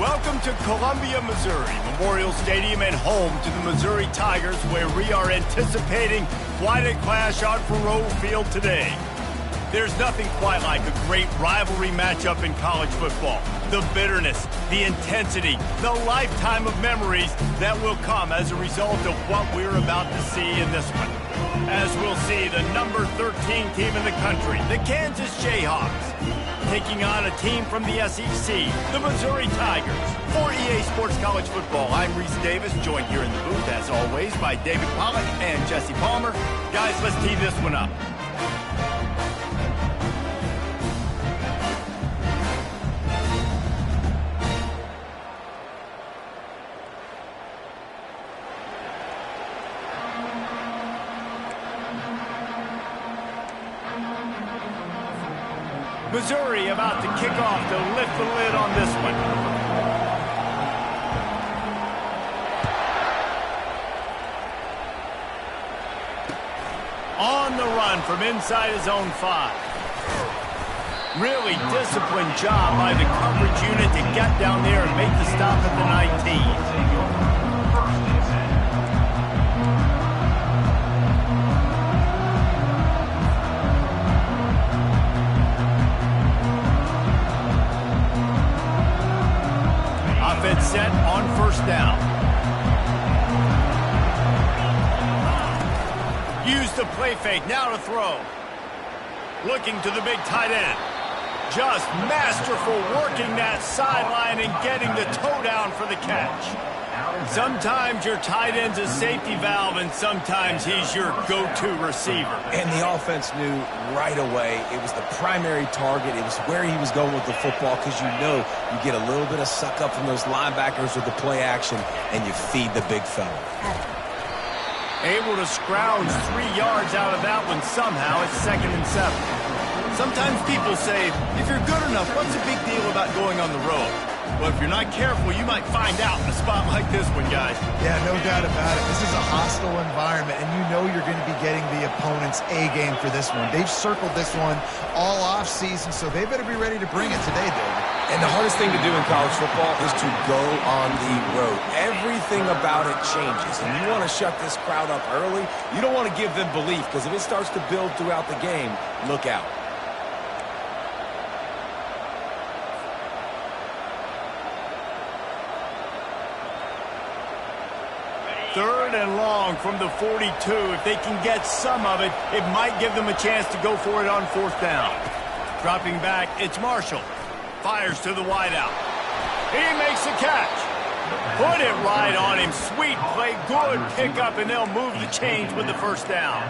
Welcome to Columbia, Missouri, Memorial Stadium and home to the Missouri Tigers, where we are anticipating quite a clash on Faurot Field today. There's nothing quite like a great rivalry matchup in college football. The bitterness, the intensity, the lifetime of memories that will come as a result of what we're about to see in this one. As we'll see, the number 13 team in the country, the Kansas Jayhawks, taking on a team from the SEC, the Missouri Tigers. For EA Sports College Football, I'm Reese Davis, joined here in the booth, as always, by David Pollack and Jesse Palmer. Guys, let's tee this one up. Missouri about to kick off to lift the lid on this one. On the run from inside his own 5. Really disciplined job by the coverage unit to get down there and make the stop at the 19. Offense set on first down. Use the play fake, now to throw. Looking to the big tight end. Just masterful working that sideline and getting the toe down for the catch. Sometimes your tight end's a safety valve, and sometimes he's your go-to receiver. And the offense knew right away it was the primary target. It was where he was going with the football, because you know you get a little bit of suck up from those linebackers with the play action, and you feed the big fella. Able to scrounge 3 yards out of that one somehow. It's 2nd and 7. Sometimes people say, if you're good enough, what's the big deal about going on the road? Well, if you're not careful, you might find out in a spot like this one, guys. Yeah, no doubt about it. This is a hostile environment, and you know you're going to be getting the opponent's A-game for this one. They've circled this one all off-season, so they better be ready to bring it today, David. And the hardest thing to do in college football is to go on the road. Everything about it changes, and you want to shut this crowd up early. You don't want to give them belief, because if it starts to build throughout the game, look out. Third and long from the 42. If they can get some of it, it might give them a chance to go for it on 4th down. Dropping back, it's Marshall. Fires to the wideout. He makes the catch. Put it right on him. Sweet play, good pickup, and they'll move the chains with the 1st down.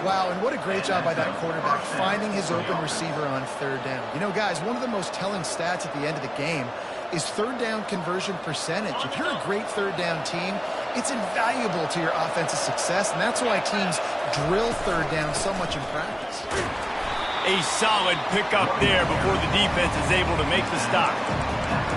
Wow, and what a great job by that quarterback, finding his open receiver on 3rd down. You know, guys, one of the most telling stats at the end of the game is 3rd down conversion percentage. If you're a great 3rd down team, it's invaluable to your offensive success, and that's why teams drill 3rd down so much in practice. A solid pickup there before the defense is able to make the stop.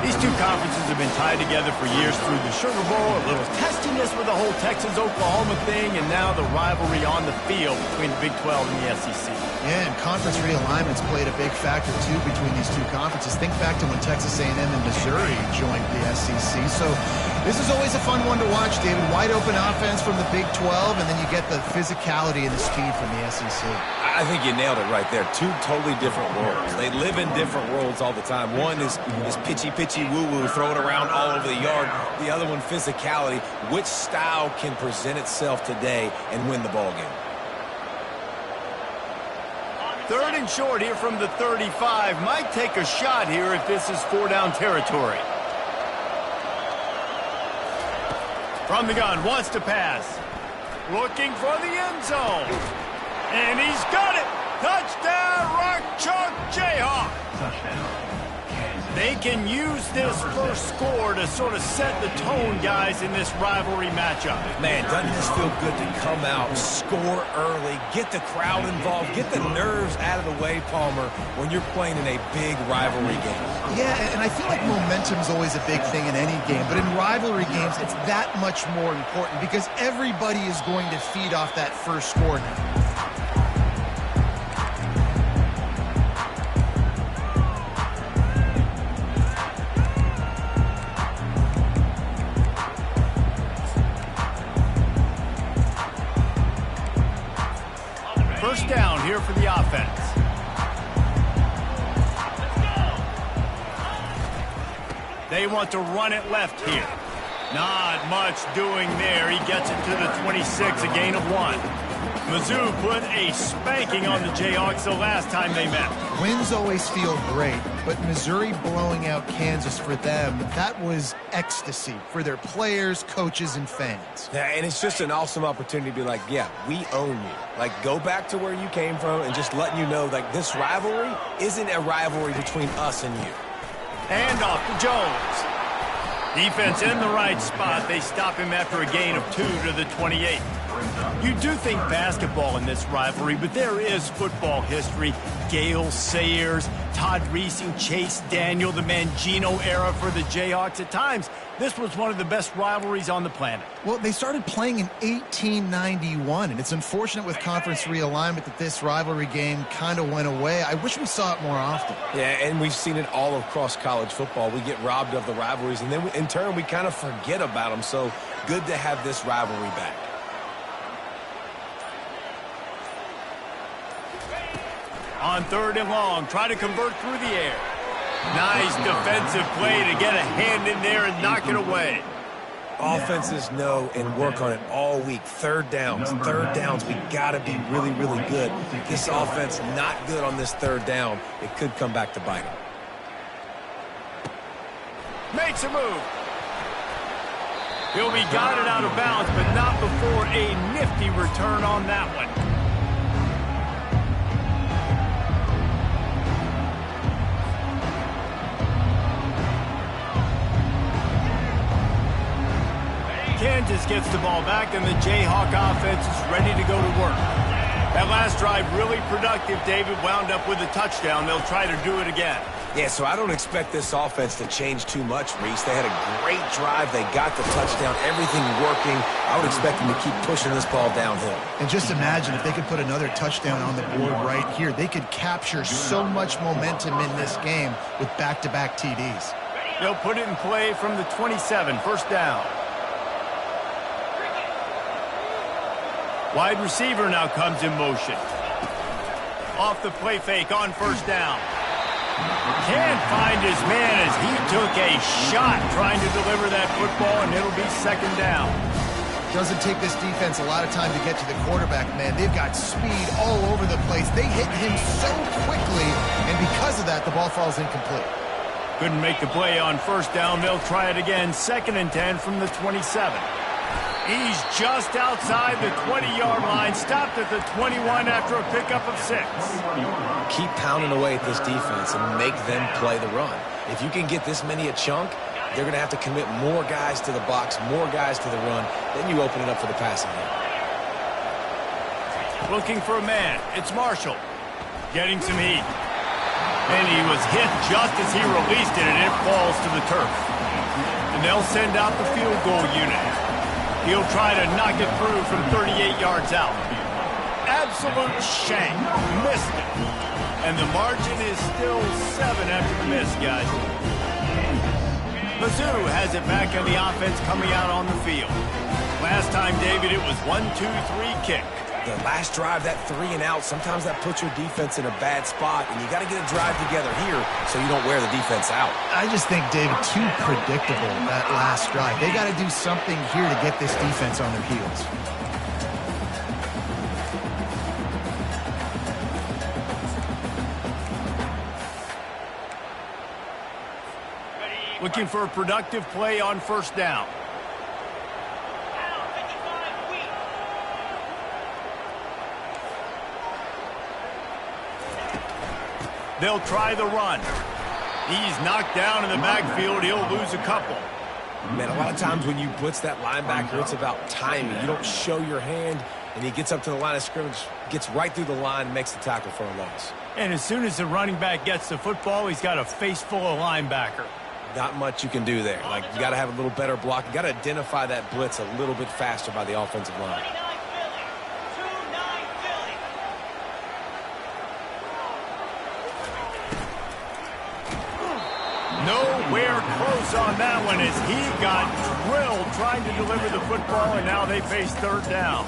These two conferences have been tied together for years through the Sugar Bowl, a little testiness with the whole Texas-Oklahoma thing, and now the rivalry on the field between the Big 12 and the SEC. Yeah, and conference realignments played a big factor, too, between these two conferences. Think back to when Texas A&M and Missouri joined the SEC. So this is always a fun one to watch, David. Wide open offense from the Big 12, and then you get the physicality and the speed from the SEC. I think you nailed it right there. Two totally different worlds. They live in different worlds all the time. One is pitchy, woo-woo, throw it around all over the yard. The other one, physicality. Which style can present itself today and win the ball game? 3rd and short here from the 35. Might take a shot here if this is 4-down territory. From the gun, wants to pass. Looking for the end zone. And he's got it. Touchdown, Rock Chalk Jayhawks. Touchdown. They can use this first score to sort of set the tone, guys, in this rivalry matchup. Man, doesn't this feel good to come out, score early, get the crowd involved, get the nerves out of the way, Palmer, when you're playing in a big rivalry game? Yeah, and I feel like momentum's always a big thing in any game, but in rivalry games, it's that much more important because everybody is going to feed off that first score now. here for the offense. They want to run it left here. Not much doing there. He gets it to the 26, a gain of 1. Mizzou put a spanking on the Jayhawks the last time they met. Wins always feel great, but Missouri blowing out Kansas for them, that was ecstasy for their players, coaches, and fans. Yeah, and it's just an awesome opportunity to be like, yeah, we own you. Like, go back to where you came from and just letting you know, like, this rivalry isn't a rivalry between us and you. Hand off to Jones. Defense in the right spot. They stop him after a gain of 2 to the 28. You do think basketball in this rivalry, but there is football history. Gale Sayers, Todd Reesing, Chase Daniel, the Mangino era for the Jayhawks. At times, this was one of the best rivalries on the planet. Well, they started playing in 1891, and it's unfortunate with conference realignment that this rivalry game kind of went away. I wish we saw it more often. Yeah, and we've seen it all across college football. We get robbed of the rivalries, and then in turn, we kind of forget about them. So good to have this rivalry back. On 3rd and long, try to convert through the air. Nice defensive play to get a hand in there and knock it away. Offenses know and work on it all week. Third downs, we got to be really, really good. This offense not good on this 3rd down. It could come back to bite them. Makes a move. He'll be guided out of bounds, but not before a nifty return on that one. Kansas gets the ball back, and the Jayhawk offense is ready to go to work. That last drive really productive. David wound up with a touchdown. They'll try to do it again. Yeah, so I don't expect this offense to change too much, Reese. They had a great drive. They got the touchdown. Everything working. I would expect them to keep pushing this ball downhill. And just imagine if they could put another touchdown on the board right here. They could capture so much momentum in this game with back-to-back TDs. They'll put it in play from the 27, 1st down. Wide receiver now comes in motion. Off the play fake on 1st down. Can't find his man as he took a shot trying to deliver that football, and it'll be 2nd down. Doesn't take this defense a lot of time to get to the quarterback, man. They've got speed all over the place. They hit him so quickly, and because of that, the ball falls incomplete. Couldn't make the play on 1st down. They'll try it again. 2nd and 10 from the 27. He's just outside the 20-yard line, stopped at the 21 after a pickup of 6. Keep pounding away at this defense and make them play the run. If you can get this many a chunk, they're going to have to commit more guys to the box, more guys to the run. Then you open it up for the passing game. Looking for a man. It's Marshall. Getting some heat. And he was hit just as he released it, and it falls to the turf. And they'll send out the field goal unit. He'll try to knock it through from 38 yards out. Absolute shank. Missed it. And the margin is still 7 after the miss, guys. Mizzou has it back on the offense coming out on the field. Last time, David, it was 1-2-3 kick. The last drive, that 3 and out, sometimes that puts your defense in a bad spot, and you got to get a drive together here so you don't wear the defense out. I just think, David, too predictable, that last drive. They got to do something here to get this defense on their heels. Looking for a productive play on 1st down. They'll try the run. He's knocked down in the backfield. He'll lose a couple. Man, a lot of times when you blitz that linebacker, it's about timing. You don't show your hand, and he gets up to the line of scrimmage, gets right through the line, and makes the tackle for a loss. And as soon as the running back gets the football, he's got a face full of linebacker. Not much you can do there. Like, you got to have a little better block. You got to identify that blitz a little bit faster by the offensive line. No Nowhere close on that one as he got drilled trying to deliver the football, and now they face third down.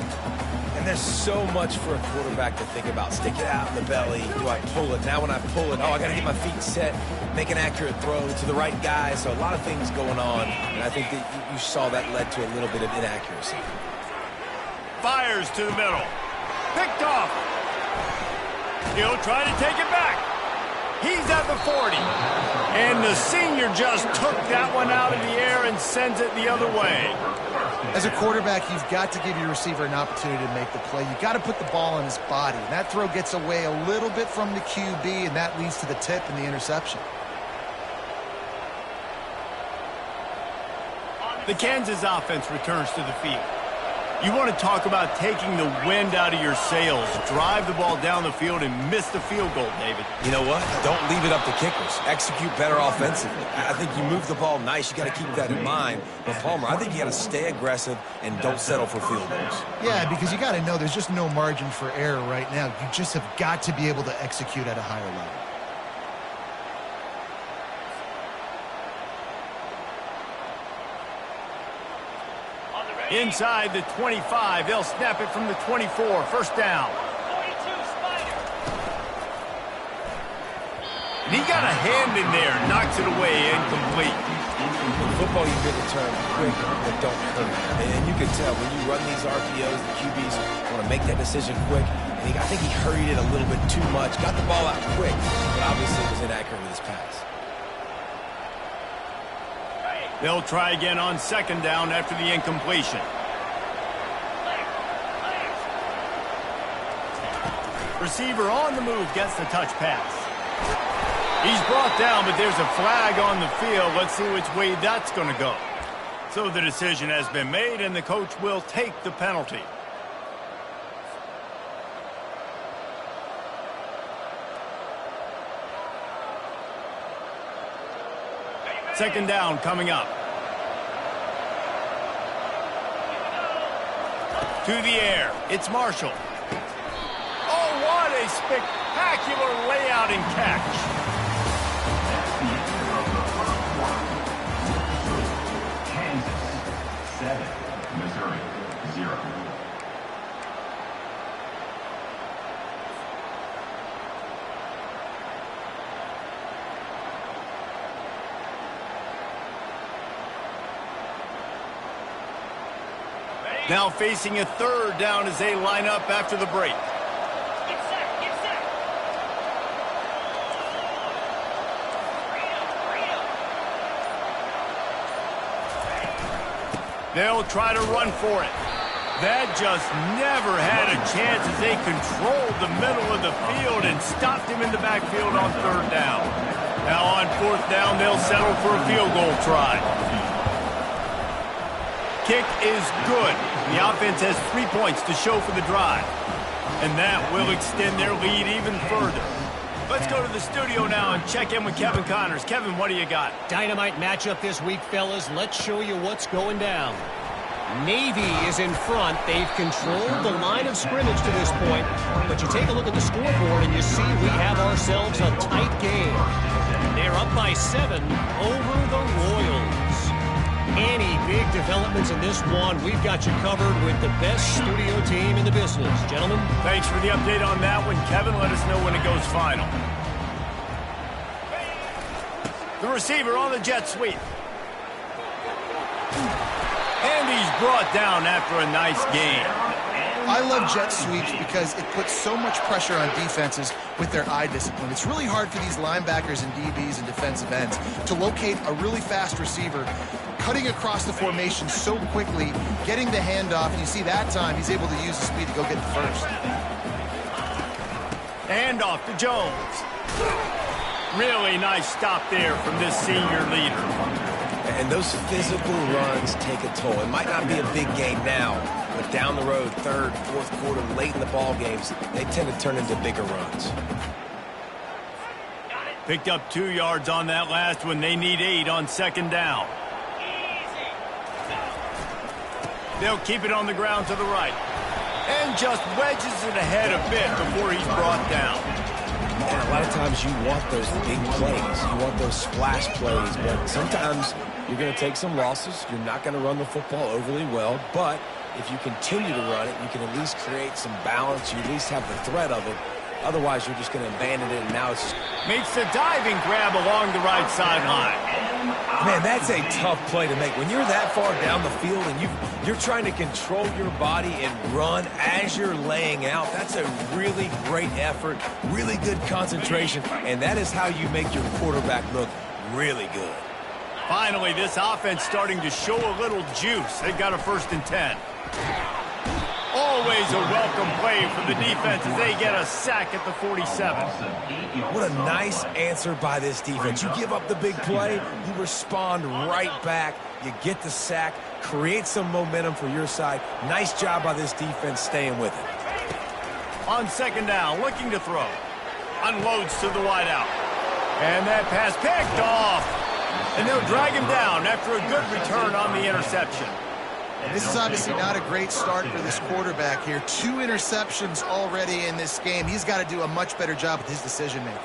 And there's so much for a quarterback to think about. Stick it out in the belly. Do I pull it? Now when I pull it, I got to get my feet set, make an accurate throw to the right guy. So a lot of things going on, and I think that you saw that led to a little bit of inaccuracy. Fires to the middle. Picked off. Still trying to take it back. He's at the 40. And the senior just took that one out of the air and sends it the other way. As a quarterback, you've got to give your receiver an opportunity to make the play. You've got to put the ball on his body. And that throw gets away a little bit from the QB, and that leads to the tip and the interception. The Kansas offense returns to the field. You want to talk about taking the wind out of your sails. Drive the ball down the field and miss the field goal, David. You know what? Don't leave it up to kickers. Execute better offensively. I think you move the ball nice. You got to keep that in mind. But Palmer, I think you got to stay aggressive and don't settle for field goals. Yeah, because you got to know there's just no margin for error right now. You just have got to be able to execute at a higher level. Inside the 25, they'll snap it from the 24. First down. And he got a hand in there, knocks it away, incomplete. In football, you hear the term quick but don't hurry. And you can tell when you run these RPOs, the QBs want to make that decision quick. And I think he hurried it a little bit too much, got the ball out quick, but obviously was inaccurate with his pass. They'll try again on second down after the incompletion. Receiver on the move gets the touch pass. He's brought down, but there's a flag on the field. Let's see which way that's going to go. So the decision has been made, and the coach will take the penalty. Second down coming up. To the air. It's Marshall. Oh, what a spectacular layout and catch. Kansas 7, Missouri 0. Now facing a third down as they line up after the break. Get set, get set. They'll try to run for it. That just never had a chance as they controlled the middle of the field and stopped him in the backfield on third down. Now on fourth down, they'll settle for a field goal try. Kick is good. The offense has 3 points to show for the drive. And that will extend their lead even further. Let's go to the studio now and check in with Kevin Connors. Kevin, what do you got? Dynamite matchup this week, fellas. Let's show you what's going down. Navy is in front. They've controlled the line of scrimmage to this point. But you take a look at the scoreboard and you see we have ourselves a tight game. They're up by 7 over the Royals. Any big developments in this one, we've got you covered with the best studio team in the business. Gentlemen. Thanks for the update on that one, Kevin. Let us know when it goes final. The receiver on the jet sweep. And he's brought down after a nice gain. I love jet sweeps because it puts so much pressure on defenses with their eye discipline. It's really hard for these linebackers and DBs and defensive ends to locate a really fast receiver cutting across the formation so quickly, getting the handoff. And you see that time he's able to use the speed to go get the first. Handoff to Jones. Really nice stop there from this senior leader. And those physical runs take a toll. It might not be a big game now, but down the road, third, fourth quarter, late in the ball games, they tend to turn into bigger runs. Picked up 2 yards on that last one. They need 8 on second down. They'll keep it on the ground to the right. And just wedges it ahead a bit before he's brought down. And a lot of times you want those big plays. You want those splash plays. But sometimes you're going to take some losses. You're not going to run the football overly well. But if you continue to run it, you can at least create some balance. You at least have the threat of it. Otherwise, you're just going to abandon it, and now it's just... Makes the diving grab along the right sideline. Man, that's a tough play to make. When you're that far down the field and you're trying to control your body and run as you're laying out, that's a really great effort, really good concentration, and that is how you make your quarterback look really good. Finally, this offense starting to show a little juice. They've got a 1st and 10. Always a welcome play for the defense as they get a sack at the 47. What a nice answer by this defense. You give up the big play, you respond right back, you get the sack, create some momentum for your side. Nice job by this defense staying with it. On 2nd down, looking to throw. Unloads to the wideout. And that pass picked off. And they'll drag him down after a good return on the interception. This is obviously not a great start for this quarterback here. 2 interceptions already in this game. He's got to do a much better job with his decision-making.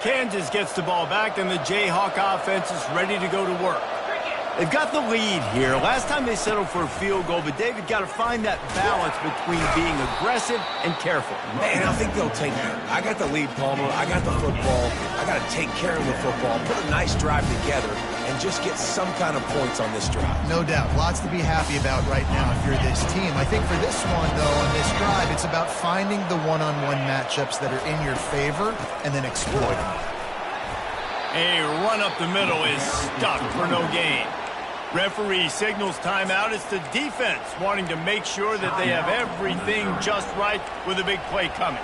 Kansas gets the ball back, and the Jayhawk offense is ready to go to work. They've got the lead here. Last time they settled for a field goal, but David got to find that balance between being aggressive and careful. Man, I think they'll take that. I got the lead, Palmer. I got the football. I got to take care of the football, put a nice drive together, and just get some kind of points on this drive. No doubt. Lots to be happy about right now if you're this team. I think for this one, though, on this drive, it's about finding the one-on-one matchups that are in your favor and then exploiting them. A run up the middle is stuck for no gain. Referee signals timeout. It's the defense wanting to make sure that they have everything just right with a big play coming.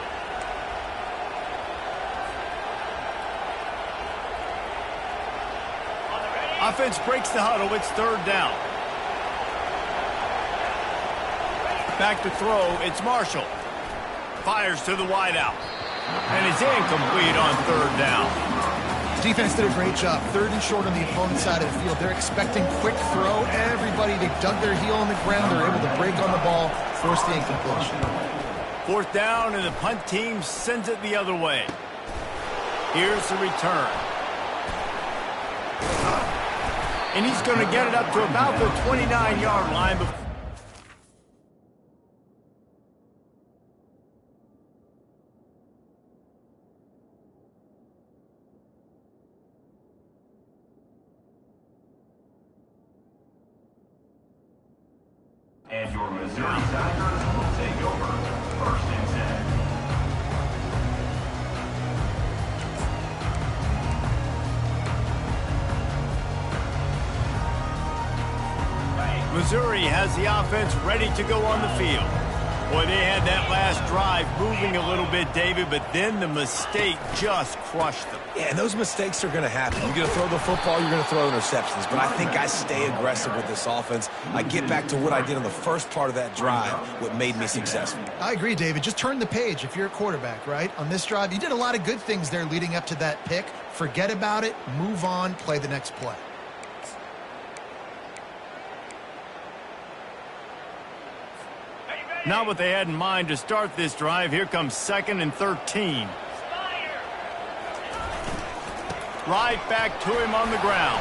Offense breaks the huddle. It's 3rd down. Back to throw. It's Marshall. Fires to the wideout. And it's incomplete on 3rd down. Defense did a great job. 3rd and short on the opponent's side of the field. They're expecting quick throw. Everybody, they dug their heel on the ground. They're able to break on the ball, force the incompletion. 4th down, and the punt team sends it the other way. Here's the return. And he's going to get it up to about the 29-yard line. And your Missouri Tigers will take over 1st and 10. Missouri has the offense ready to go on the field. Boy, they had that last drive moving a little bit, David, but then the mistake just crushed them. Yeah, and those mistakes are going to happen. You're going to throw the football, you're going to throw interceptions. But I think I stay aggressive with this offense. I get back to what I did on the first part of that drive, what made me successful. I agree, David. Just turn the page if you're a quarterback, right? On this drive, you did a lot of good things there leading up to that pick. Forget about it, move on, play the next play. Not what they had in mind to start this drive. Here comes 2nd and 13. Right back to him on the ground.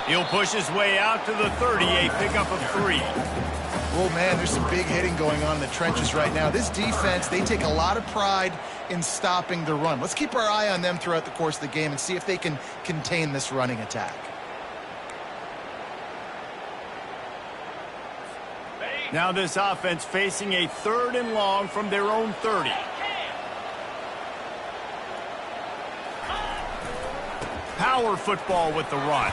He'll push his way out to the 30, a pickup of 3. Oh, man, there's some big hitting going on in the trenches right now. This defense, they take a lot of pride in stopping the run. Let's keep our eye on them throughout the course of the game and see if they can contain this running attack. Now this offense facing a 3rd and long from their own 30. Power football with the run.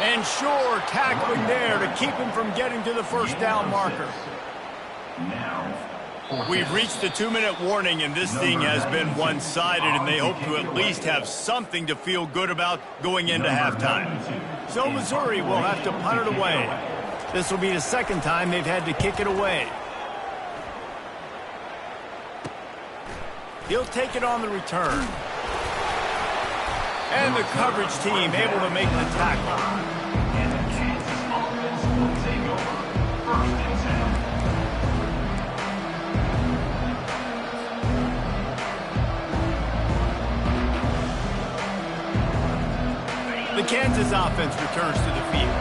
And sure, tackling there to keep him from getting to the 1st down marker. We've reached the 2-minute warning, and this thing has been one-sided, and they hope to at least have something to feel good about going into halftime. So Missouri will have to punt it away. This will be the 2nd time they've had to kick it away. He'll take it on the return. And the coverage team able to make the tackle. And the Kansas offense will take over. First and 10. The Kansas offense returns to the field.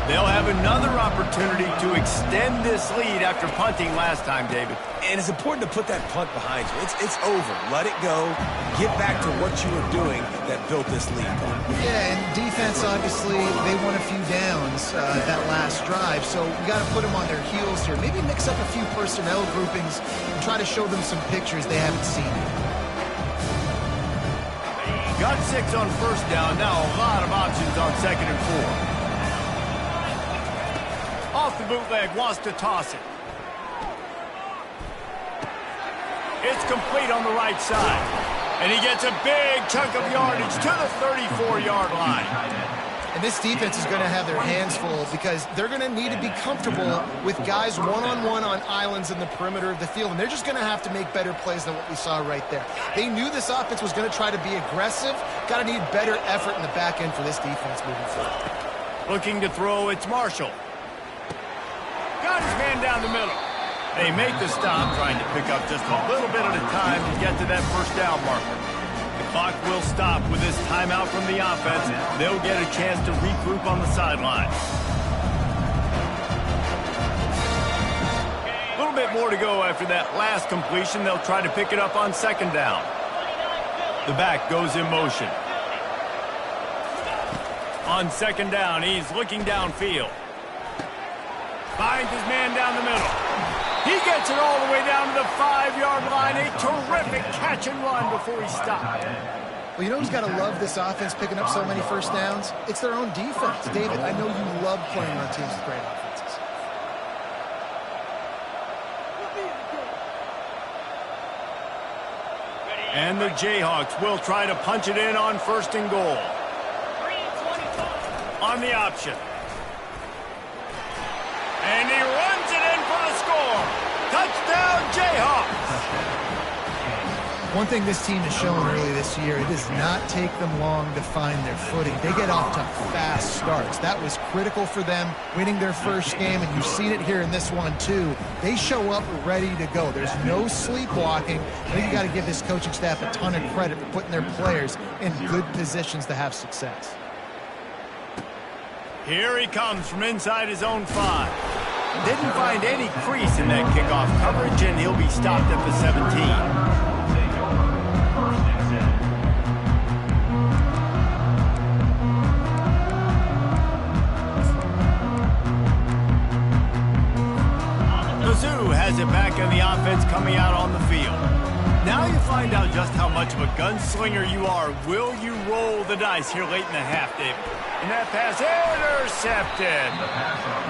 They'll have another opportunity to extend this lead after punting last time, David. And it's important to put that punt behind you. It's over. Let it go. Get back to what you were doing that built this lead. Yeah, and defense, obviously, they won a few downs that last drive, so we got to put them on their heels here. Maybe mix up a few personnel groupings and try to show them some pictures they haven't seen. Got 6 on first down. Now a lot of options on 2nd and 4. Off the bootleg, wants to toss it. It's complete on the right side. And he gets a big chunk of yardage to the 34-yard line. And this defense is going to have their hands full because they're going to need to be comfortable with guys one-on-one on islands in the perimeter of the field. And they're just going to have to make better plays than what we saw right there. They knew this offense was going to try to be aggressive. Got to need better effort in the back end for this defense moving forward. Looking to throw, it's Marshall. Got his man down the middle. They make the stop, trying to pick up just a little bit at a time to get to that first down marker. The clock will stop with this timeout from the offense. They'll get a chance to regroup on the sideline. A little bit more to go after that last completion. They'll try to pick it up on 2nd down. The back goes in motion. On 2nd down, he's looking downfield. Finds his man down the middle. He gets it all the way down to the 5-yard line. A terrific catch and run before he stopped. Well, you know who's got to love this offense picking up so many first downs? It's their own defense. David, I know you love playing on teams with great offenses. And the Jayhawks will try to punch it in on 1st and goal. On the option. And he runs it in for the score. Touchdown, Jayhawks. One thing this team has shown early this year, it does not take them long to find their footing. They get off to fast starts. That was critical for them, winning their first game, and you've seen it here in this one, too. They show up ready to go. There's no sleepwalking. I think you got to give this coaching staff a ton of credit for putting their players in good positions to have success. Here he comes from inside his own 5. Didn't find any crease in that kickoff coverage, and he'll be stopped at the 17. Mizzou has it back on the offense coming out on the field. Now you find out just how much of a gunslinger you are. Will you roll the dice here late in the half, David? And that pass intercepted.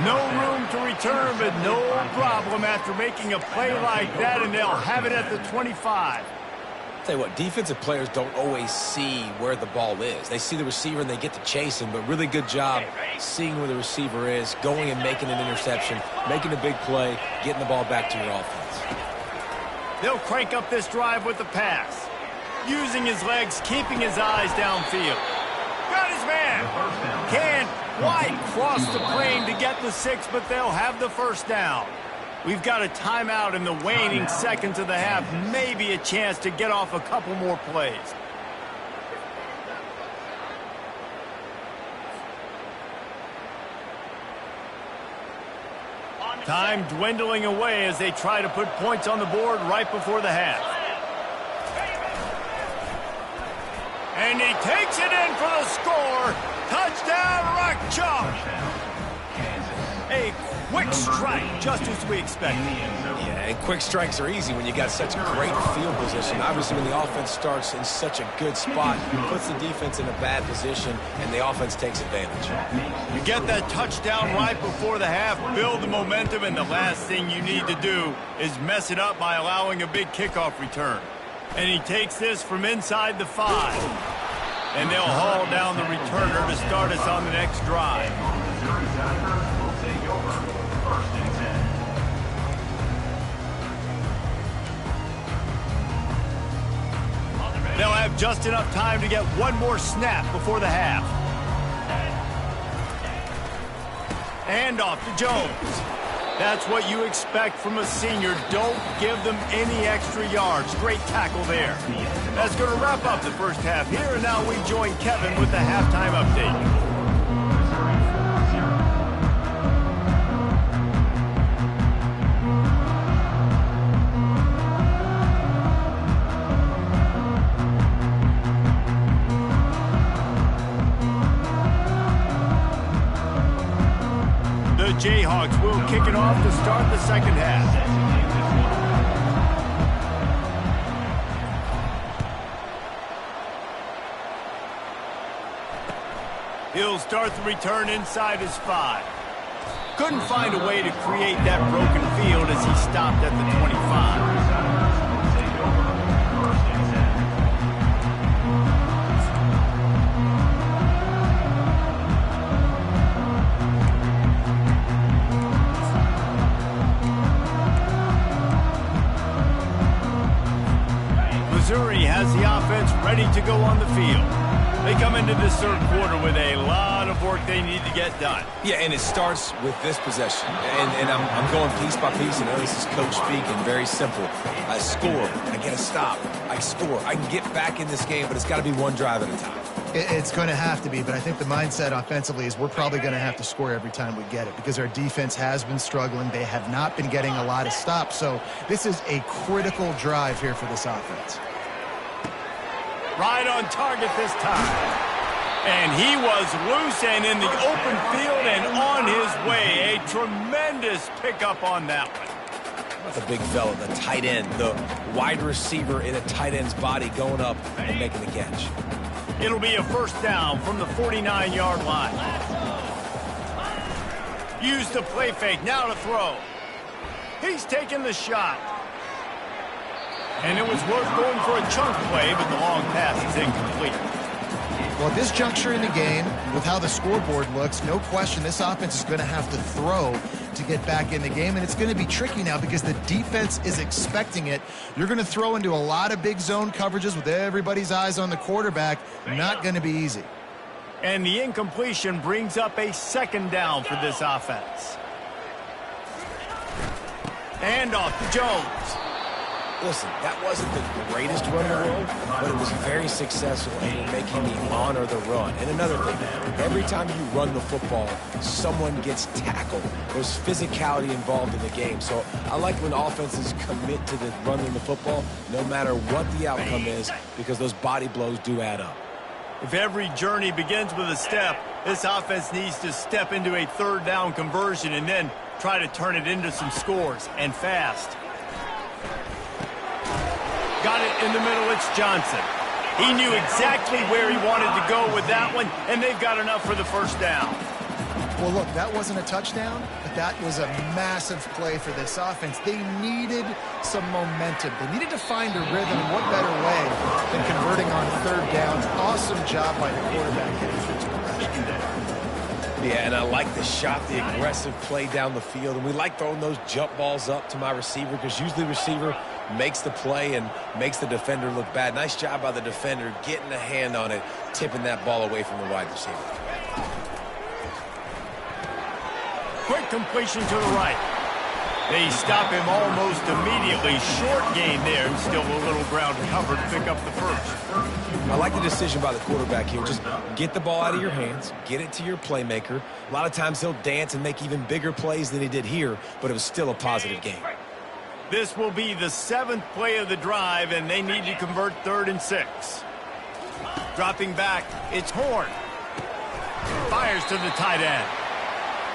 No room to return, but no problem after making a play like that, and they'll have it at the 25. Tell you what, defensive players don't always see where the ball is. They see the receiver and they get to chase him, but really good job seeing where the receiver is, going and making an interception, making a big play, getting the ball back to your offense. They'll crank up this drive with the pass. Using his legs, keeping his eyes downfield. Got his man. Can't quite cross the plane to get the 6, but they'll have the first down. We've got a timeout in the waning seconds of the half. Maybe a chance to get off a couple more plays. Time dwindling away as they try to put points on the board right before the half. And he takes it in for the score. Touchdown, Rock Chalk. A quick strike, just as we expected. Yeah, and quick strikes are easy when you got such a great field position. Obviously, when the offense starts in such a good spot, puts the defense in a bad position, and the offense takes advantage. You get that touchdown right before the half, build the momentum, and the last thing you need to do is mess it up by allowing a big kickoff return. And he takes this from inside the 5. And they'll haul down the returner to start us on the next drive. Missouri Tigers will take over. First and 10. Just enough time to get one more snap before the half. And off to Jones. That's what you expect from a senior. Don't give them any extra yards. Great tackle there. That's going to wrap up the first half here, and now we join Kevin with the halftime update. The Jayhawks will kick it off to start the second half. He'll start the return inside his 5. Couldn't find a way to create that broken field as he stopped at the 25. Missouri has the offense ready to go on the field. They come into this third quarter with a lot of work they need to get done. Yeah, and it starts with this possession. And I'm going piece by piece. I know this is coach speaking. Very simple. I score. I get a stop. I score. I can get back in this game, but it's got to be one drive at a time. It's going to have to be, but I think the mindset offensively is we're probably going to have to score every time we get it because our defense has been struggling. They have not been getting a lot of stops. So this is a critical drive here for this offense. Right on target this time. And he was loose and in the open field and on his way. A tremendous pickup on that one. The big fella, the tight end, the wide receiver in a tight end's body going up and making the catch. It'll be a first down from the 49-yard line. Use the play fake, now to throw. He's taking the shot. And it was worth going for a chunk play, but the long pass is incomplete. Well, at this juncture in the game, with how the scoreboard looks, no question this offense is going to have to throw to get back in the game, and it's going to be tricky now because the defense is expecting it. You're going to throw into a lot of big zone coverages with everybody's eyes on the quarterback. Not going to be easy. And the incompletion brings up a second down for this offense. And off to Jones. Listen, that wasn't the greatest run in the world, but it was very successful and you're making me honor the run. And another thing, every time you run the football, someone gets tackled. There's physicality involved in the game. So I like when offenses commit to the running the football, no matter what the outcome is, because those body blows do add up. If every journey begins with a step, this offense needs to step into a third down conversion and then try to turn it into some scores, and fast. Got it in the middle, it's Johnson. He knew exactly where he wanted to go with that one, and they've got enough for the first down. Well, look, that wasn't a touchdown, but that was a massive play for this offense. They needed some momentum. They needed to find a rhythm. What better way than converting on third down? Awesome job by the quarterback hitting through to the rush. Yeah, and I like the shot, the aggressive play down the field. And we like throwing those jump balls up to my receiver because usually the receiver makes the play and makes the defender look bad. Nice job by the defender getting a hand on it, tipping that ball away from the wide receiver. Quick completion to the right. They stop him almost immediately. Short gain there, and still a little ground cover to pick up the first. I like the decision by the quarterback here. Just get the ball out of your hands, get it to your playmaker. A lot of times he'll dance and make even bigger plays than he did here, but it was still a positive game. This will be the 7th play of the drive, and they need to convert 3rd and 6. Dropping back, it's Horn. Fires to the tight end.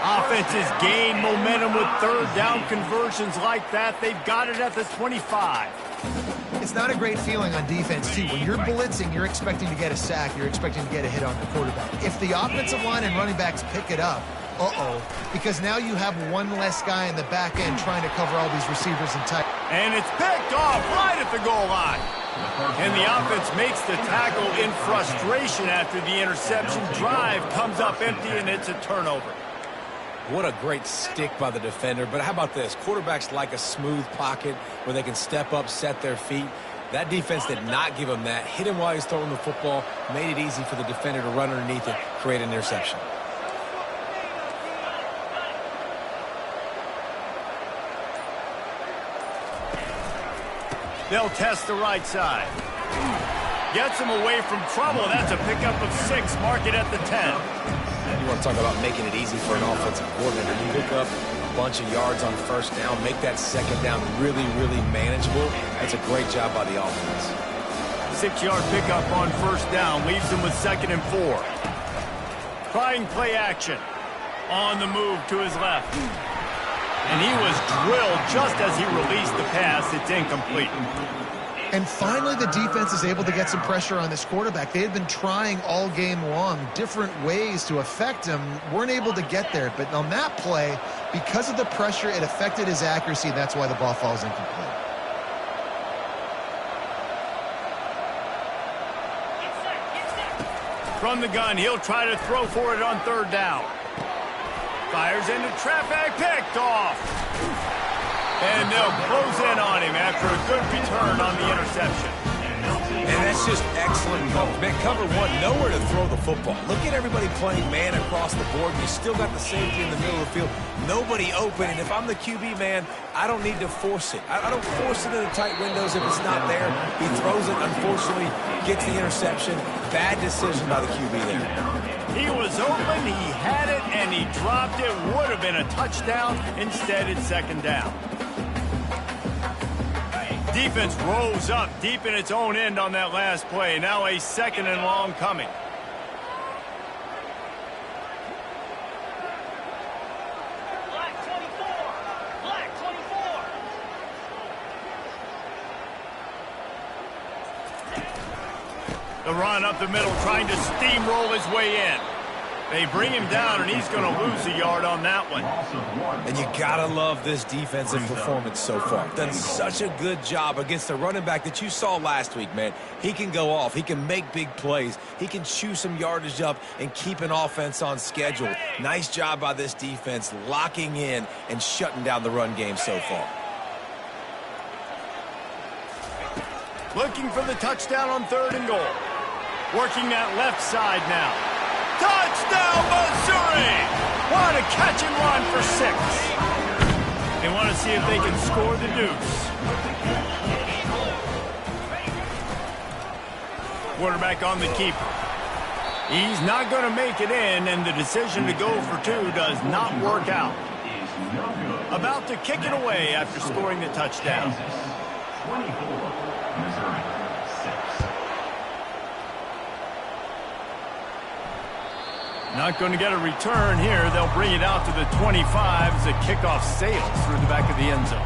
Offenses gain momentum with third down conversions like that. They've got it at the 25. It's not a great feeling on defense, too. When you're blitzing, you're expecting to get a sack. You're expecting to get a hit on the quarterback. If the offensive line and running backs pick it up, because now you have one less guy in the back end trying to cover all these receivers and tight. And it's picked off right at the goal line. And the offense makes the tackle in frustration after the interception. Drive comes up empty, and it's a turnover. What a great stick by the defender. But how about this? Quarterbacks like a smooth pocket where they can step up, set their feet. That defense did not give him that. Hit him while he's throwing the football. Made it easy for the defender to run underneath it, create an interception. They'll test the right side. Gets him away from trouble. That's a pickup of 6. Mark it at the 10. You want to talk about making it easy for an offensive coordinator. You pick up a bunch of yards on first down, make that second down really, really manageable. That's a great job by the offense. 6-yard pickup on first down. Leaves him with 2nd and 4. Trying play action. On the move to his left. And he was drilled just as he released the pass. It's incomplete. And finally, the defense is able to get some pressure on this quarterback. They had been trying all game long different ways to affect him. Weren't able to get there. But on that play, because of the pressure, it affected his accuracy. That's why the ball falls incomplete. From the gun, he'll try to throw for it on 3rd down. Fires into traffic, picked off. And they'll close in on him after a good return on the interception. And that's just excellent coverage. Man, cover 1, nowhere to throw the football. Look at everybody playing man across the board. You still got the safety in the middle of the field. Nobody open. And if I'm the QB, man, I don't need to force it. I don't force it into tight windows if it's not there. He throws it, unfortunately, gets the interception. Bad decision by the QB there. He was open, he had it, and he dropped it. Would have been a touchdown. Instead, it's 2nd down. Defense rolls up deep in its own end on that last play. Now a 2nd and long coming. Black 24. Black 24. The run up the middle, trying to steamroll his way in. They bring him down, and he's going to lose a yard on that one. And you got to love this defensive performance so far. Done such a good job against the running back that you saw last week, man. He can go off. He can make big plays. He can chew some yardage up and keep an offense on schedule. Nice job by this defense locking in and shutting down the run game so far. Looking for the touchdown on 3rd and goal. Working that left side now. Touchdown, Missouri! What a catch and run for 6. They want to see if they can score the deuce. Quarterback on the keeper. He's not going to make it in, and the decision to go for 2 does not work out. About to kick it away after scoring the touchdown. 24, Missouri 6. Not going to get a return here. They'll bring it out to the 25 as the kickoff sails through the back of the end zone.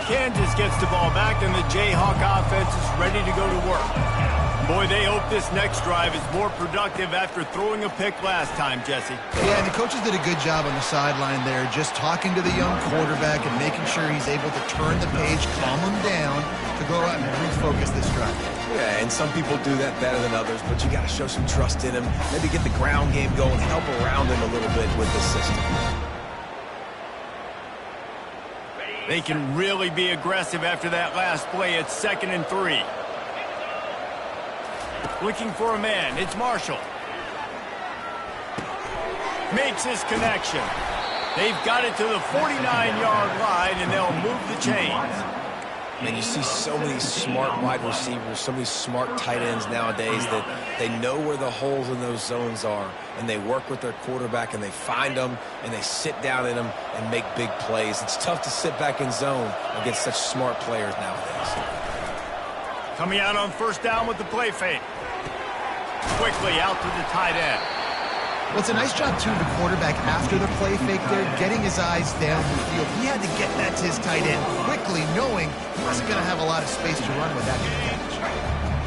Kansas gets the ball back, and the Jayhawk offense is ready to go to work. Boy, they hope this next drive is more productive after throwing a pick last time, Jesse. Yeah, and the coaches did a good job on the sideline there, just talking to the young quarterback and making sure he's able to turn the page, calm him down, to go out and refocus this drive. Yeah, and some people do that better than others, but you got to show some trust in him. Maybe get the ground game going, help around him a little bit with this system. They can really be aggressive after that last play. It's 2nd and 3. Looking for a man. It's Marshall. Makes his connection. They've got it to the 49-yard line, and they'll move the chains. Man, you see so many smart wide receivers, so many smart tight ends nowadays that they know where the holes in those zones are, and they work with their quarterback, and they find them, and they sit down in them and make big plays. It's tough to sit back in zone against such smart players nowadays. Coming out on 1st down with the play fake. Quickly out to the tight end. Well, it's a nice job, too, the quarterback after the play fake there, getting his eyes down the field. He had to get that to his tight end quickly, knowing he wasn't going to have a lot of space to run with that catch.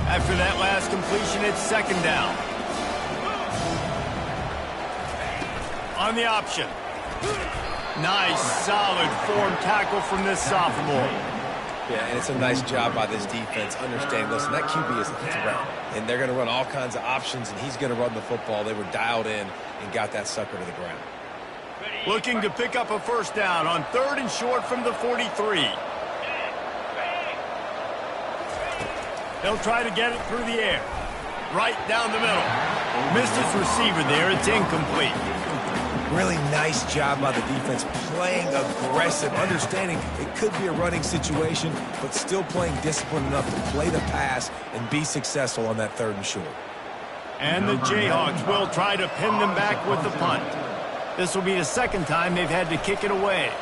After that last completion, it's 2nd down. On the option. Nice, solid form tackle from this sophomore. Yeah, and it's a nice job by this defense understanding, listen, that QB is a threat, and they're going to run all kinds of options, and he's going to run the football. They were dialed in and got that sucker to the ground. Looking to pick up a first down on 3rd and short from the 43. They'll try to get it through the air. Right down the middle. Missed his receiver there. It's incomplete. Really nice job by the defense, playing aggressive, understanding it could be a running situation, but still playing disciplined enough to play the pass and be successful on that 3rd and short. And the Jayhawks will try to pin them back with the punt. This will be the 2nd time they've had to kick it away.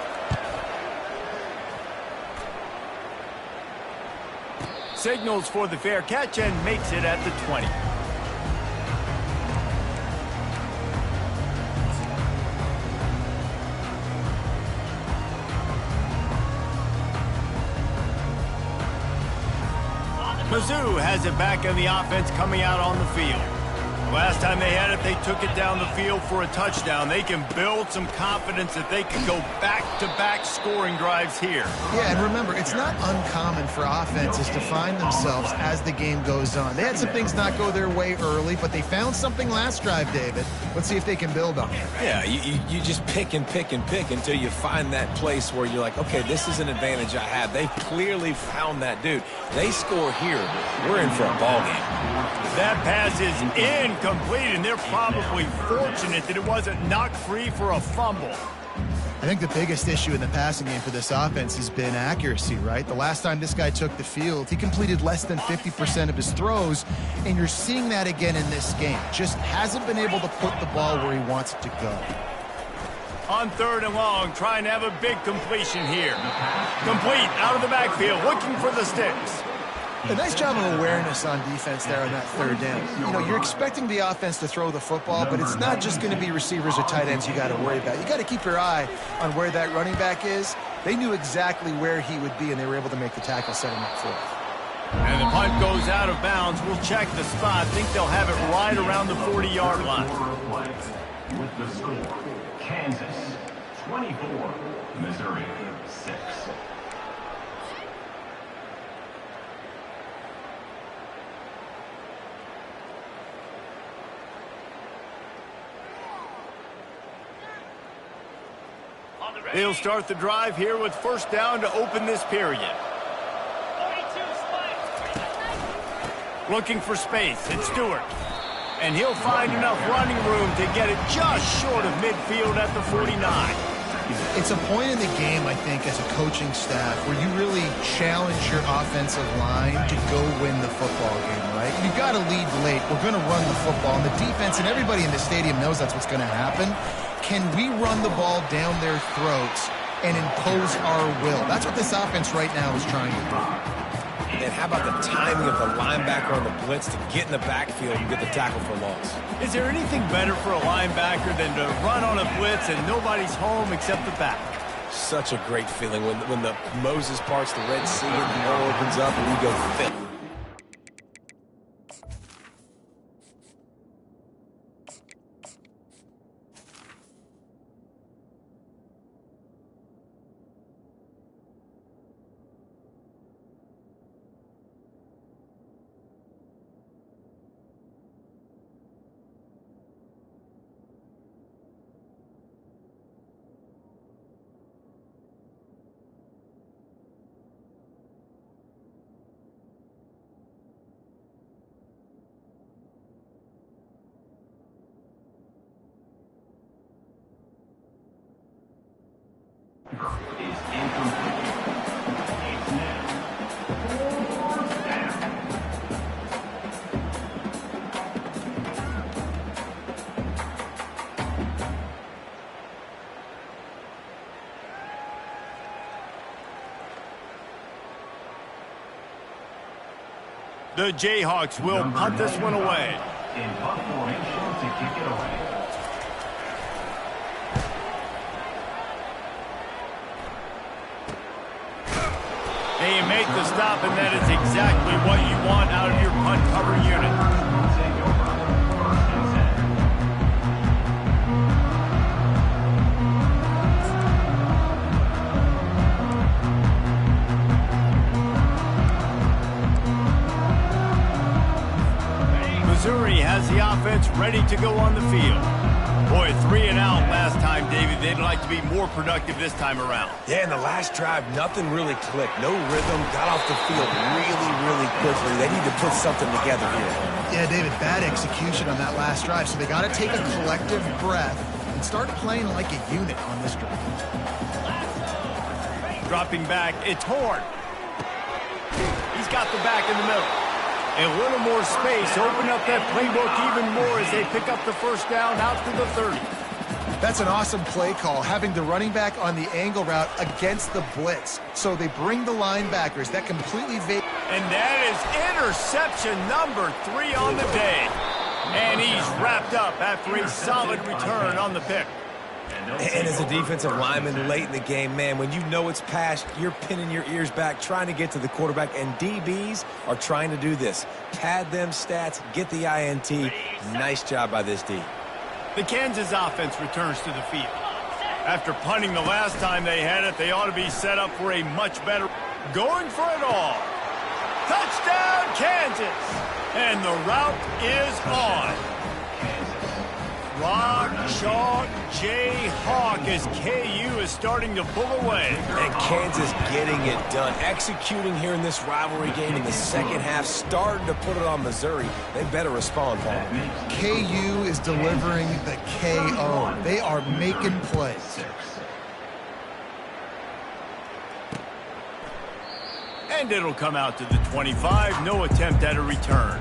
Signals for the fair catch and makes it at the 20. Mizzou has it back in the offense coming out on the field. Last time they had it, they took it down the field for a touchdown. They can build some confidence that they can go back-to-back scoring drives here. Yeah, and remember, it's not uncommon for offenses to find themselves as the game goes on. They had some things not go their way early, but they found something last drive, David. Let's see if they can build on it. Yeah, you just pick and pick and pick until you find that place where you're like, okay, this is an advantage I have. They clearly found that dude. They score here, we're in for a ball game. That pass is incomplete, and they're probably fortunate that it wasn't knocked free for a fumble. I think the biggest issue in the passing game for this offense has been accuracy, right? The last time this guy took the field, he completed less than 50% of his throws, and you're seeing that again in this game. Just hasn't been able to put the ball where he wants it to go. On 3rd and long, trying to have a big completion here. Complete, out of the backfield, looking for the sticks. A nice job of awareness on defense there on that 3rd down. You know, you're expecting the offense to throw the football, but it's not just going to be receivers or tight ends you got to worry about. You got to keep your eye on where that running back is. They knew exactly where he would be, and they were able to make the tackle, set him up for it. And the punt goes out of bounds. We'll check the spot. I think they'll have it right around the 40-yard line. With the score, Kansas 24, Missouri 6. They'll start the drive here with first down to open this period. 42 spike. Looking for space. It's Stewart. And he'll find enough running room to get it just short of midfield at the 49. It's a point in the game, I think, as a coaching staff where you really challenge your offensive line to go win the football game, right? You've got to lead late. We're going to run the football. And the defense and everybody in the stadium knows that's what's going to happen. Can we run the ball down their throats and impose our will? That's what this offense right now is trying to do. And how about the timing of the linebacker on the blitz to get in the backfield and get the tackle for loss? Is there anything better for a linebacker than to run on a blitz and nobody's home except the back? Such a great feeling when the Moses parts the Red Sea and the hole opens up and we go fit. Is incomplete. It's now 4th down. The Jayhawks will punt this one away. In punt formation to kick it away. They make the stop, and that is exactly what you want out of your punt cover unit. Take over 1st and 10. Missouri has the offense ready to go on the field. Boy, 3 and out last time, David. They'd like to be more productive this time around. Yeah, in the last drive, nothing really clicked. No rhythm, got off the field really quickly. They need to put something together here. Yeah, David, bad execution on that last drive, so they got to take a collective breath and start playing like a unit on this drive. Dropping back, it's Horn. He's got the back in the middle. A little more space, open up that playbook even more as they pick up the first down out to the 30. That's an awesome play call, having the running back on the angle route against the blitz. So they bring the linebackers. That completely And that is interception number 3 on the day. And he's wrapped up after a solid return on the pick. And as a defensive lineman late in the game, man, when you know it's past, you're pinning your ears back, trying to get to the quarterback, and DBs are trying to do this. Pad them stats, get the INT. Nice job by this D. The Kansas offense returns to the field. After punting the last time they had it, they ought to be set up for a much better... Going for it all. Touchdown, Kansas! And the route is on. Rock, chalk, Jayhawk as KU is starting to pull away. And Kansas getting it done. Executing here in this rivalry game in the second half, starting to put it on Missouri. They better respond, Paul. KU is delivering the KO. They are making plays. And it'll come out to the 25. No attempt at a return.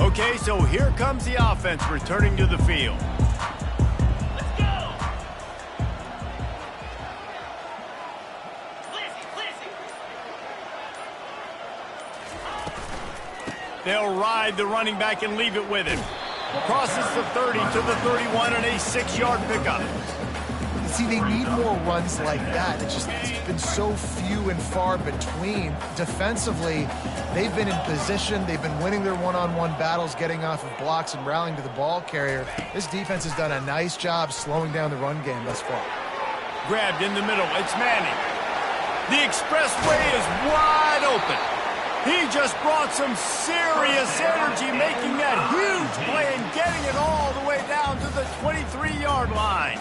Okay, so here comes the offense returning to the field. Let's go! Blizzy. They'll ride the running back and leave it with him. Crosses the 30 to the 31 and a 6-yard pickup. See, they need more runs like that. It's been so few and far between. Defensively, they've been in position. They've been winning their one-on-one battles, getting off of blocks and rallying to the ball carrier. This defense has done a nice job slowing down the run game thus far. Grabbed in the middle. It's Manning. The expressway is wide open. He just brought some serious energy, making that huge play and getting it all the way down to the 23-yard line.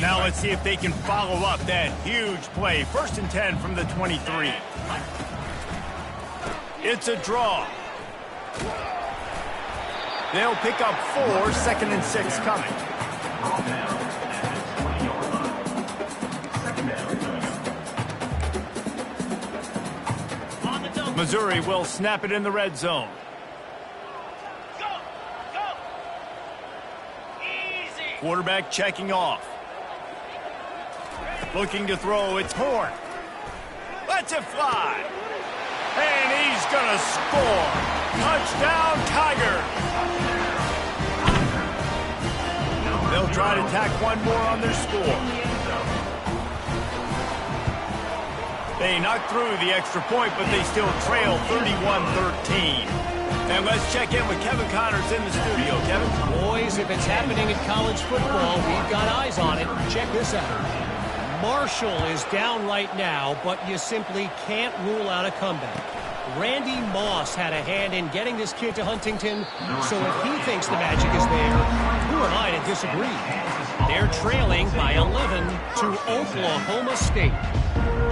Now let's see if they can follow up that huge play. 1st and 10 from the 23. It's a draw. They'll pick up 4, 2nd and 6 coming. Missouri will snap it in the red zone. Go! Easy! Quarterback checking off. Looking to throw, it's Horn. Lets it fly. And he's gonna score. Touchdown, Tigers. They'll try to tack one more on their score. They knocked through the extra point, but they still trail 31-13. And let's check in with Kevin Connors in the studio. Kevin? Boys, if it's happening in college football, we've got eyes on it. Check this out. Marshall is down right now, but you simply can't rule out a comeback. Randy Moss had a hand in getting this kid to Huntington, so if he thinks the magic is there, who am I to disagree? They're trailing by 11 to Oklahoma State.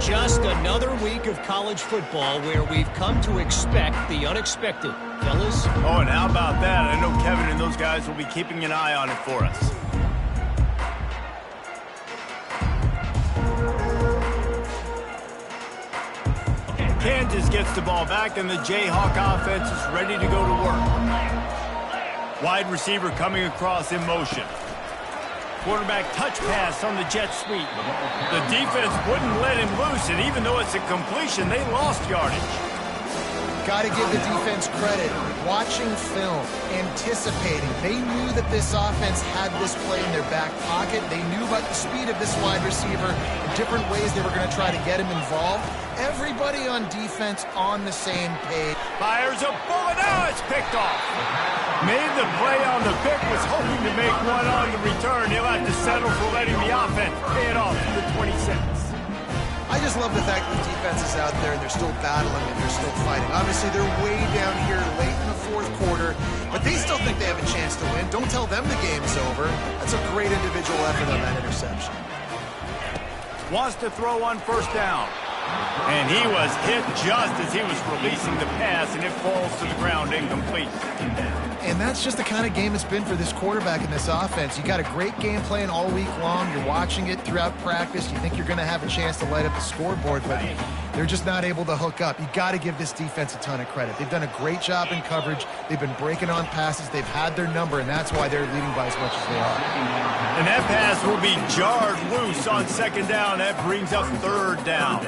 Just another week of college football where we've come to expect the unexpected. Fellas? Oh, and how about that? I know Kevin and those guys will be keeping an eye on it for us. Kansas gets the ball back, and the Jayhawk offense is ready to go to work. Wide receiver coming across in motion. Quarterback touch pass on the jet sweep. The defense wouldn't let him loose, and even though it's a completion, they lost yardage. Got to give the defense credit. Watching film, anticipating. They knew that this offense had this play in their back pocket. They knew about the speed of this wide receiver and different ways they were going to try to get him involved. Everybody on defense on the same page. Fires a bullet. Now it's picked off. Made the play on the pick, was hoping to make one on the return. He'll have to settle for letting the offense pay it off for the 26. I just love the fact that the defense is out there and they're still battling and they're still fighting. Obviously, they're way down here late in the fourth quarter, but they still think they have a chance to win. Don't tell them the game's over. That's a great individual effort on that interception. Wants to throw on first down. And he was hit just as he was releasing the pass, and it falls to the ground incomplete. And that's just the kind of game it's been for this quarterback in this offense. You got a great game plan all week long. You're watching it throughout practice. You think you're going to have a chance to light up the scoreboard, but they're just not able to hook up. You got to give this defense a ton of credit. They've done a great job in coverage. They've been breaking on passes. They've had their number, and that's why they're leading by as much as they are. And that pass will be jarred loose on second down. That brings up third down.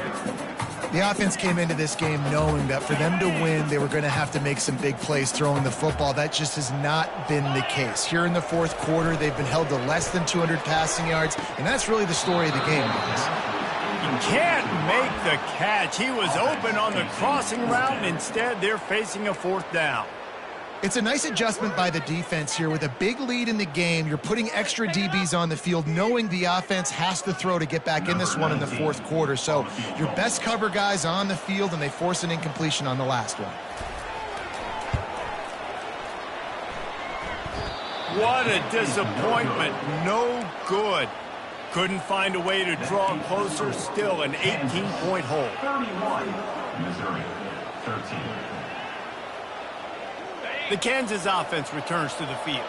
The offense came into this game knowing that for them to win, they were going to have to make some big plays throwing the football. That just has not been the case. Here in the fourth quarter, they've been held to less than 200 passing yards, and that's really the story of the game, guys. He can't make the catch. He was open on the crossing route, and instead they're facing a fourth down. It's a nice adjustment by the defense here. With a big lead in the game, you're putting extra DBs on the field, knowing the offense has to throw to get back in this one in the fourth quarter. So your best cover guys on the field, and they force an incompletion on the last one. What a disappointment. No good. Couldn't find a way to draw closer. Still an 18-point hole. 31, Missouri, 13. The Kansas offense returns to the field.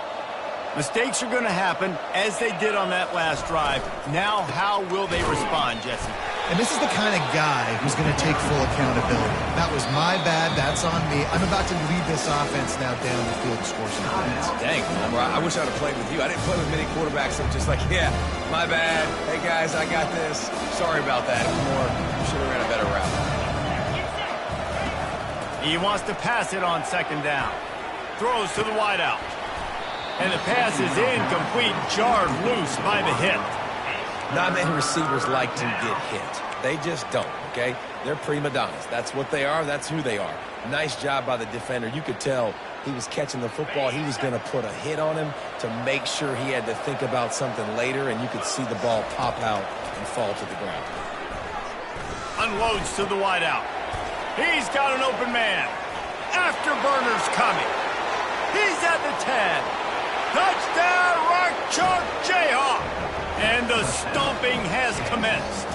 Mistakes are going to happen, as they did on that last drive. Now, how will they respond, Jesse? And this is the kind of guy who's going to take full accountability. That was my bad. That's on me. I'm about to lead this offense now down the field to score some points. Dang, I wish I'd have played with you. I didn't play with many quarterbacks. I'm just like, yeah, my bad. Hey, guys, I got this. Sorry about that. More, should have ran a better route. He wants to pass it on second down. Throws to the wideout. And the pass is incomplete, jarred loose by the hit. Not many receivers like to get hit. They just don't, okay? They're prima donnas. That's what they are. That's who they are. Nice job by the defender. You could tell he was catching the football. He was going to put a hit on him to make sure he had to think about something later, and you could see the ball pop out and fall to the ground. Unloads to the wideout. He's got an open man. Afterburner's coming. He's at the 10. Touchdown, Rock Chalk Jayhawk. And the stomping has commenced.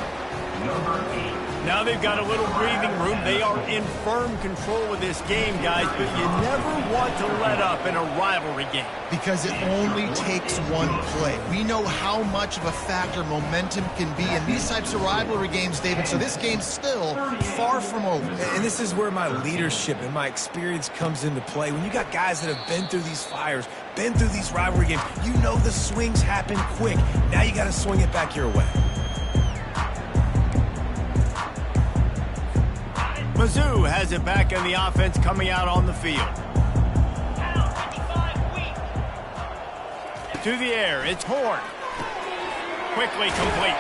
Now they've got a little breathing room. They are in firm control of this game, guys, but you never want to let up in a rivalry game. Because it only takes one play. We know how much of a factor momentum can be in these types of rivalry games, David, so this game's still far from over. And this is where my leadership and my experience comes into play. When you got guys that have been through these fires, been through these rivalry games, you know the swings happen quick. Now you got to swing it back your way. Mizzou has it back in the offense coming out on the field. To the air, it's Horn. Quickly complete.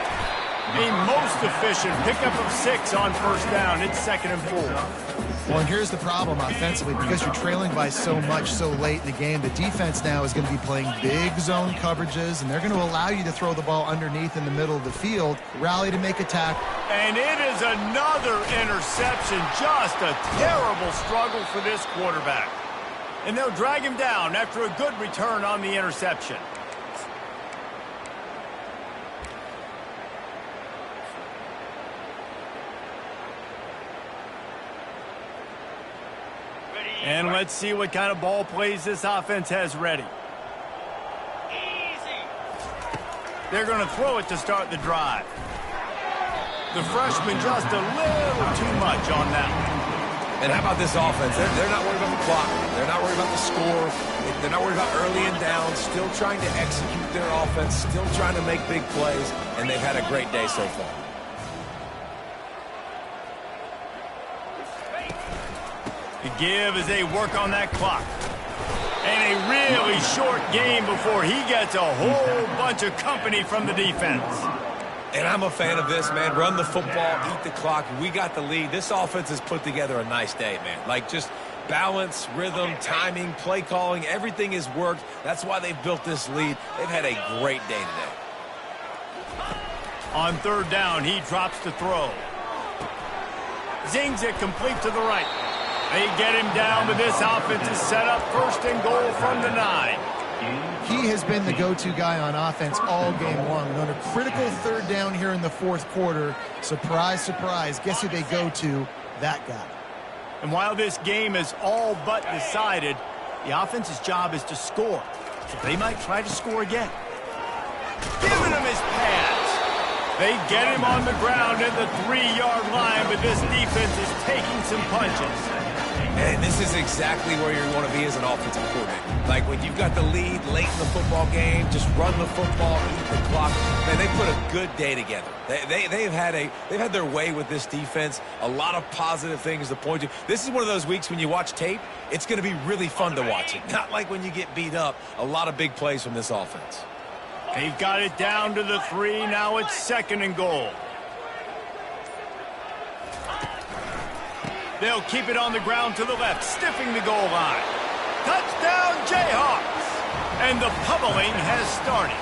A most efficient pickup of 6 on first down. It's 2nd and 4. Well, and here's the problem offensively. Because you're trailing by so much so late in the game, the defense now is going to be playing big zone coverages, and they're going to allow you to throw the ball underneath in the middle of the field, rally to make a tackle. And it is another interception. Just a terrible struggle for this quarterback. And they'll drag him down after a good return on the interception. And let's see what kind of ball plays this offense has ready. Easy. They're going to throw it to start the drive. The freshman just a little too much on that one. And how about this offense? They're not worried about the clock. They're not worried about the score. They're not worried about early and down. Still trying to execute their offense. Still trying to make big plays. And they've had a great day so far. The give as they work on that clock. And a really short game before he gets a whole bunch of company from the defense. And I'm a fan of this, man. Run the football, eat the clock. We got the lead. This offense has put together a nice day, man. Like, just Balance, rhythm, timing, play calling, everything has worked. That's why they've built this lead. They've had a great day today. On third down, he drops to throw. Zings it complete to the right. They get him down, but this offense is set up first and goal from the 9. He has been the go-to guy on offense all game long. And on a critical third down here in the fourth quarter, surprise, surprise, guess who they go to? That guy. And while this game is all but decided, the offense's job is to score. So they might try to score again. Giving him his pass. They get him on the ground at the 3-yard line, but this defense is taking some punches. And this is exactly where you want to be as an offensive coordinator. Like when you've got the lead late in the football game, just run the football, eat the clock. Man, they put a good day together. They've had their way with this defense. A lot of positive things to point to. This is one of those weeks when you watch tape, it's going to be really fun to watch it. Not like when you get beat up. A lot of big plays from this offense. They've got it down to the 3. Now it's second and goal. They'll keep it on the ground to the left, stiffing the goal line. Touchdown, Jayhawks! And the pummeling has started.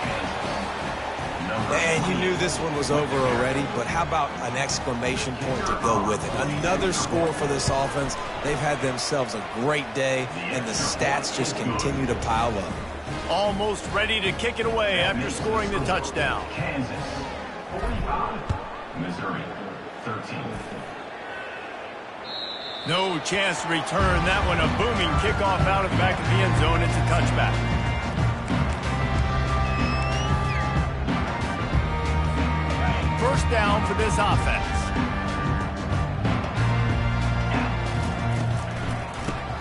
And you knew this one was over already, but how about an exclamation point to go with it? Another score for this offense. They've had themselves a great day, and the stats just continue to pile up. Almost ready to kick it away after scoring the touchdown. Kansas 45, Missouri 13. No chance to return that one. A booming kickoff out of the back of the end zone. It's a touchback. First down for this offense.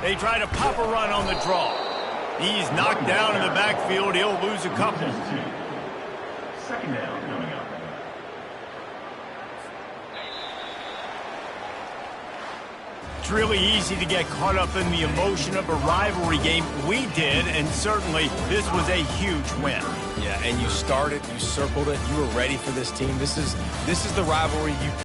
They try to pop a run on the draw. He's knocked down in the backfield. He'll lose a couple. Second down coming up. It's really easy to get caught up in the emotion of a rivalry game. We did, and certainly this was a huge win. Yeah, and you started, you circled it, you were ready for this team. This is the rivalry you